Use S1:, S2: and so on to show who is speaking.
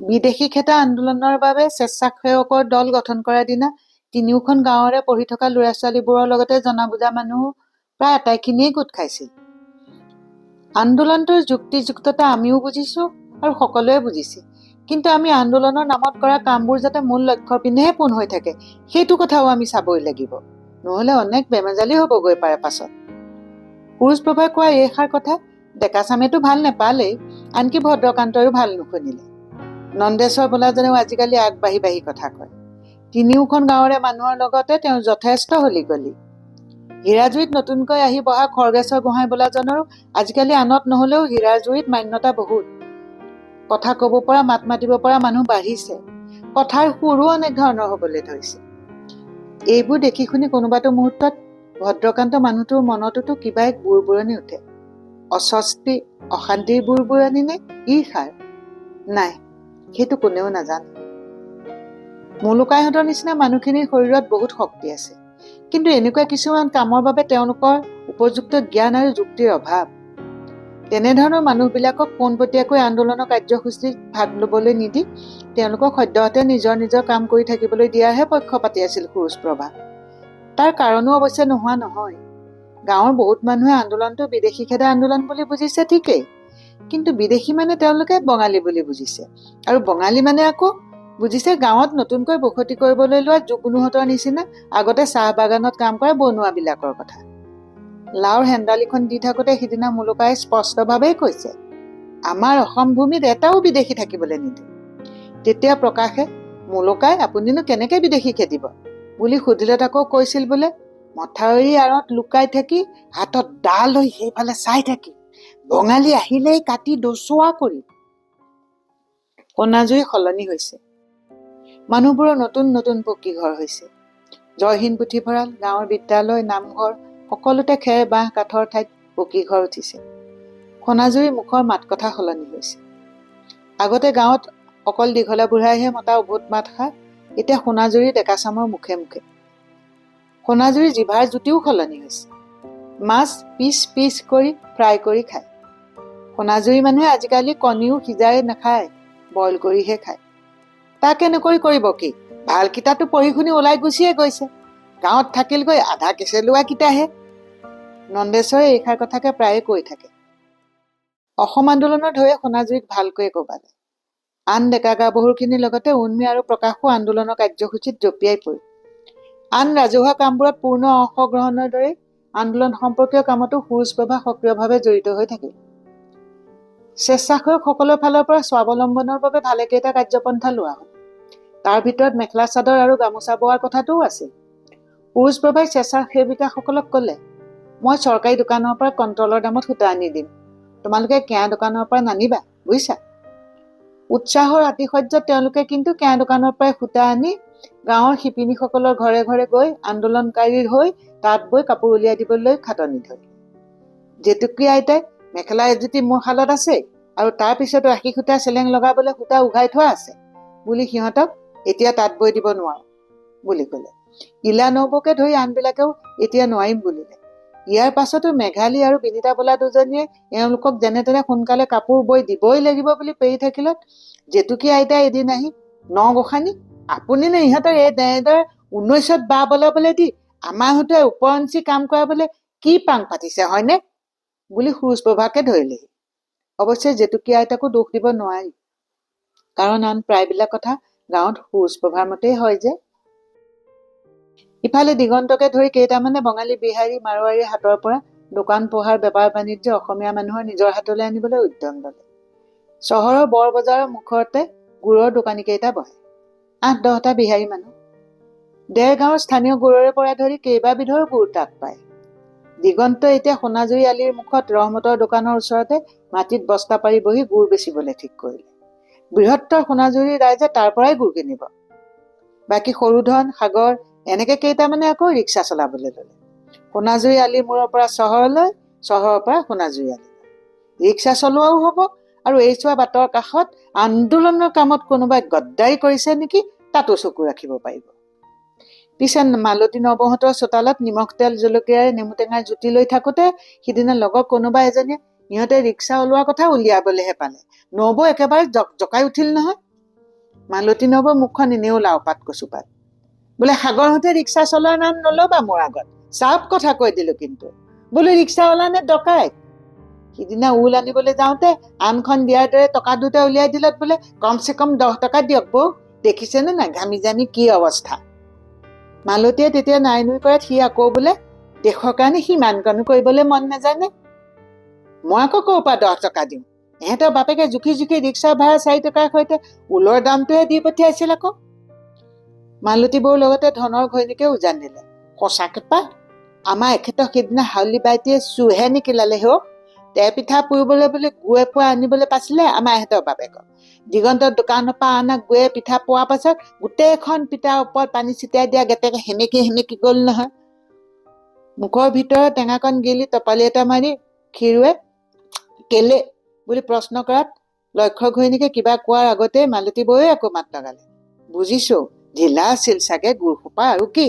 S1: বিদেশী খেতা আন্দোলনৰ বাবে স্বেচ্ছাসেৱকৰ দল গঠন কৰাৰ দিনা তিনিওখন গাঁৱৰে পঢ়ি থকা ল'ৰা-ছোৱালীবোৰৰ লগতে জনা বুজা মানুহ প্ৰায় আটাইখিনিয়েই গোট খাইছিল। আন্দোলনটোৰ যুক্তিযুক্ততা আমিও বুজিছো আৰু সকলোৱে বুজিছে, কিন্তু আমি আন্দোলনৰ নামত কৰা কামবোৰ যাতে মূল লক্ষ্যৰ পিনেহে পোন হৈ থাকে সেইটো কথাও আমি চাবই লাগিব, নহ'লে অনেক বেমেজালি হ'বগৈ পাৰে পাছত। সুৰুজপ্ৰভাই কোৱা এইষাৰ কথা ডেকাচামেতো ভাল নেপালেই, আনকি ভদ্ৰকান্তইও ভাল নুশুনিলে। নন্দেশ্বৰ বোলাজনেও আজিকালি আগবাঢ়ি কথা কয়। তিনিওখন গাঁৱৰে মানুহৰ লগতে তেওঁ যথেষ্ট হলিগলি। হীৰাজুৰিত নতুনকৈ আহি বহা খৰ্গেশ্বৰ গোহাঁই বোলাজনৰো আজিকালি আনত নহলেও হীৰাজুৰিত মান্যতা বহুত। কথা কব পৰা মাত মাতিব পৰা মানুহ বাঢ়িছে, কথাৰ সুৰো অনেক ধৰণৰ হবলৈ ধৰিছে। এইবোৰ দেখি শুনি কোনোবাটো মুহূৰ্তত ভদ্ৰকান্ত মানুহটোৰ মনতোতো কিবা এক বুৰবুৰণি উঠে। অস্বস্তি অশান্তিৰ বুৰবুৰণি নে ঈৰ্ষাৰ? নাই, সেইটো কোনেও নাজানে। মুলুকাইহঁতৰ নিচিনা মানুহখিনিৰ শৰীৰত বহুত শক্তি আছে, কিন্তু এনেকুৱা কিছুমান কামৰ বাবে তেওঁলোকৰ উপযুক্ত জ্ঞান আৰু যুক্তিৰ অভাৱ। তেনেধৰণৰ মানুহবিলাকক পোনপটীয়াকৈ আন্দোলনৰ কাৰ্যসূচীত ভাগ ল'বলৈ নিদি তেওঁলোকক সদ্যহতে নিজৰ কাম কৰি থাকিবলৈ দিয়াহে পক্ষপাতি আছিল সুৰুজপ্ৰভা। তাৰ কাৰণো অৱশ্যে নোহোৱা নহয়। গাঁৱৰ বহুত মানুহে আন্দোলনটো বিদেশী খেদা আন্দোলন বুলি বুজিছে ঠিকেই, কিন্তু বিদেশী মানে তেওঁলোকে বঙালী বুলি বুজিছে, আৰু বঙালী মানে আকৌ বুজিছে গাঁৱত নতুনকৈ বসতি কৰিবলৈ লোৱা জুগুনুহঁতৰ নিচিনা আগতে চাহ বাগানত কাম কৰা বনুৱাবিলাকৰ কথা। লাওৰ হেন্দালিখন দি থাকোতে সিদিনা মুলুকাই স্পষ্টভাৱেই কৈছে, আমাৰ অসম ভূমিত এটাও বিদেশী থাকিবলৈ নিদিওঁ। তেতিয়া প্ৰকাশে, মুলুকাই আপুনিনো কেনেকে বিদেশী খেদিব বুলি সুধিলত আকৌ কৈছিল বোলে, মথাউৰি আঁৰত লুকাই থাকি হাতত দা লৈ সেইফালে চাই থাকি বঙালী আহিলেই কাটি দচোৱা কৰি। কণাজুৰি সলনি হৈছে, মানুহবোৰৰ নতুন পকী ঘৰ হৈছে। জয়হীন পুথিভঁৰাল, গাঁৱৰ বিদ্যালয়, নামঘৰ সকলোতে খেৰ বাঁহ কাঠৰ ঠাইত পকী ঘৰ উঠিছে। কণাজুৰিৰ মুখৰ মাত কথা সলনি হৈছে। আগতে গাঁৱত অকল দীঘলা বুঢ়াইহে মতা উভোট মাতষাৰ, এতিয়া সোণাজুৰিৰ ডেকাচামৰ মুখে মুখে। সোণাজুৰিৰ জিভাৰ জুতিও সলনি হৈছে। মাছ পিচ কৰি ফ্ৰাই কৰি খায়। সোণাজুৰি মানুহে আজিকালি কণীও সিজাই নাখায়, বইল কৰিহে খায়। তাকে নকৰি কৰিব কি? ভালকেইটাতো পঢ়ি শুনি ওলাই গুচিয়ে গৈছে, গাঁৱত থাকিলগৈ আধা কেঁচেলুৱা কিটাহে। নন্দেশ্বৰে এইষাৰ কথাকে প্ৰায়ে কৈ থাকে। অসম আন্দোলনৰ ঢৌৱে সোণাজুৰিক ভালকৈয়ে কোবালে। আন ডেকা গাভৰুখিনিৰ লগতে উৰ্মি আৰু প্ৰকাশো আন্দোলনৰ কাৰ্যসূচীত জঁপিয়াই পৰিল। আন ৰাজহুৱা কামবোৰত পূৰ্ণ অংশগ্ৰহণৰ দৰে আন্দোলন সম্পৰ্কীয় কামতো সুৰুজপ্ৰভা সক্ৰিয়ভাৱে জড়িত হৈ থাকিল। স্বেচ্ছাসেৱকসকলৰ ফালৰ পৰা স্বাৱলম্বনৰ বাবে ভালেকেইটা কাৰ্যপন্থা লোৱা হ'ল। তাৰ ভিতৰত মেখেলা চাদৰ আৰু গামোচা বোৱাৰ কথাটোও আছিল। সুৰুজপ্ৰভাই স্বেচ্ছাসেৱিকাসকলক ক'লে, মই চৰকাৰী দোকানৰ পৰা কণ্ট্ৰলৰ দামত সূতা আনি দিম, তোমালোকে কেয়া দোকানৰ পৰা নানিবা, বুজিছা? উৎসাহৰ আতিশয্যত তেওঁলোকে কিন্তু কেয়া দোকানৰ পৰাই সূতা আনি গাঁৱৰ শিপিনীসকলৰ ঘৰে ঘৰে গৈ আন্দোলনকাৰীৰ হৈ তাঁত বৈ কাপোৰ উলিয়াই দিবলৈ খাটনি ধৰিলে। জেতুকী আইতাই, মেখেলা এজুতি মোৰ শালত আছে আৰু তাৰ পিছত ৰাখি সূতা চেলেং লগাবলৈ সূতা উঘাই থোৱা আছে বুলি সিহঁতক এতিয়া তাঁত বৈ দিব নোৱাৰো বুলি ক'লে। ইলা নবৌকে ধৰি আনবিলাকেও এতিয়া নোৱাৰিম বুলিলে। ইয়াৰ পাছতো মেঘালী আৰু বিনিতা বোলা দুজনীয়ে এওঁলোকক যেনে তেনে সোনকালে কাপোৰ বৈ দিবই লাগিব বুলি পেৰি থাকিলত জেতুকী আইতাই এদিন আহি, গোসানী আপুনিনো ইহঁতৰ এই তেনেদৰে 19ত বা বলাবলৈ দি আমাৰ হতে ওপৰঞ্চি কাম কৰাবলৈ কি পাং পাতিছে হয়নে বুলি সুৰুজপ্ৰভাকে ধৰিলেহি। অৱশ্যে জেতুকী আইতাকো দোষ দিব নোৱাৰি, কাৰণ আন প্ৰায়বিলাক কথা গাঁৱত সুৰুজপ্ৰভাৰ মতেই হয় যে। ইফালে দিগন্তকে ধৰি কেইটামানে বঙালী বিহাৰী মাৰোৱাৰীৰ হাতৰ পৰা দোকান পোহাৰ বেপাৰ বাণিজ্য অসমীয়া মানুহৰ নিজৰ হাতলৈ আনিবলৈ উদ্যম ল'লে। চহৰৰ বৰ বজাৰৰ মুখতে গুড়ৰ দোকানীকেইটা বহে, 8-10টা বিহাৰী মানুহ। ডেৰ গাঁৱৰ স্থানীয় গুড়ৰে পৰা ধৰি কেইবাবিধৰো গুড় তাত পায়। দিগন্ত এতিয়া সোণাজুৰি আলিৰ মুখত ৰহমতৰ দোকানৰ ওচৰতে মাটিত বস্তা পাৰি বহি গুড় বেচিবলৈ ঠিক কৰিলে। বৃহত্তৰ সোণাজুৰিৰ ৰাইজে তাৰ পৰাই গুড় কিনিব। বাকী সৰুধন, সাগৰ এনেকে কেইটামানে আকৌ ৰিক্সা চলাবলৈ ল'লে। সোণাজুৰি আলিৰ মূৰৰ পৰা চহৰলৈ, চহৰৰ পৰা সোণাজুৰি আলিলৈ। ৰিক্সা চলোৱাও হ'ব আৰু এই চোৱা বাটৰ কাষত আন্দোলনৰ কামত কোনোবাই গদ্দাৰি কৰিছে নেকি তাতো চকু ৰাখিব পাৰিব। পিছে মালতী নৱহঁতৰ চোতালত নিমখ তেল জলকীয়াৰে নেমু টেঙাৰ জুতি লৈ থাকোঁতে সিদিনা লগৰ কোনোবা এজনীয়ে সিহঁতে ৰিক্সা ওলোৱাৰ কথা উলিয়াবলৈহে পালে। নৱ একেবাৰে জকাই উঠিল নহয়। মালতী নৱ মুখখন এনেও লাওপাত কচুপাত। বোলে সাগৰহঁতে ৰিক্সা চলোৱাৰ নাম নল'বা মোৰ আগত, চাপ কথা কৈ দিলোঁ কিন্তু। বোলো ৰিক্সাৱালা নে ডকাইত? সিদিনা ঊল আনিবলৈ যাওঁতে আনখন দিয়াৰ দৰে টকা দুটা উলিয়াই দিলত বোলে কমচে কম 10 টকা দিয়ক বৌ, দেখিছেনে নাই ঘামি জামি কি অৱস্থা। মালতীয়ে তেতিয়া নাই নুই কৰাত সি আকৌ বোলে দেশৰ কাৰণে সিমানকণো কৰিবলৈ মন নাজানে। মই আকৌ ক'ৰ পৰা 10 টকা দিম? এহেঁতৰ বাপেকে জুখি জুখি ৰিক্সা ভাড়া 4 টকাৰ সৈতে ঊলৰ দামটোহে দি পঠিয়াইছিল আকৌ। মালতী বৌৰ লগতে ধনৰ ঘৈণীকে উজান দিলে। সঁচাকে পা, আমাৰ এখেতক সেইদিনা হাউলি বাইটিয়ে চুহে নিকিলালে হেও। তেল পিঠা পুৰিবলৈ বুলি গুৱে পোৱা আনিবলৈ পাইছিলে আমাৰ এহেঁতৰ বাপেকক। দিগন্তৰ দোকানৰ পৰা অনা গুৱে পিঠা পোৱাৰ পাছত গোটেইখন পিঠাৰ ওপৰত পানী ছিটিয়াই দিয়া গেটেকে সেমেকি সেমেকি গ'ল নহয়। মুখৰ ভিতৰত টেঙাকণ গিলি টপালি এটা মাৰি ক্ষীৰোৱে কেলে বুলি প্ৰশ্ন কৰাত লক্ষ্য ঘৈণীকে কিবা কোৱাৰ আগতে মালতী বৌয়ে আকৌ মাত লগালে। বুজিছো, ঢিলা আছিল চাগে গুৰ সোপা আৰু কি।